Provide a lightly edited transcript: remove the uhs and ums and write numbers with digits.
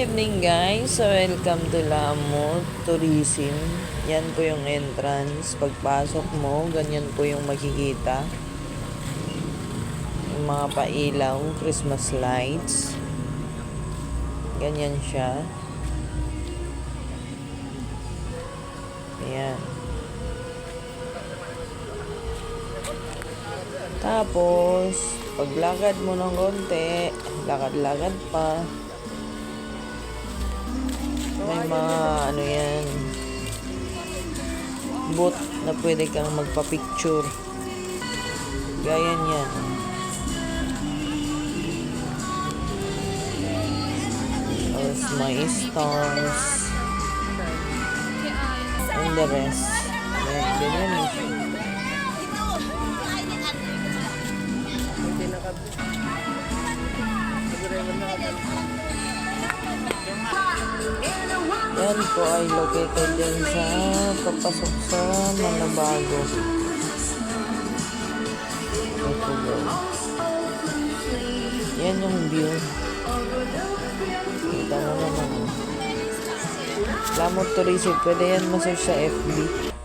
evening guys, so welcome to Lamot Tourism. Yan po yung entrance. Pagpasok mo, ganyan po yung makikita. Yung mga pailaw, Christmas lights. Ganyan siya. Ayan. Tapos, paglakad mo ng konti, lakad-lakad pa. May mga yan, booth na pwede kang magpa-picture. Gaya niyan. Tapos may stars. And the rest. Ganyan eh. Yan po ay located din sa papasok sa Malabago. Yan yung view. Kita mo naman. Lamot Tourism. Pwede yan ma-search sa FB.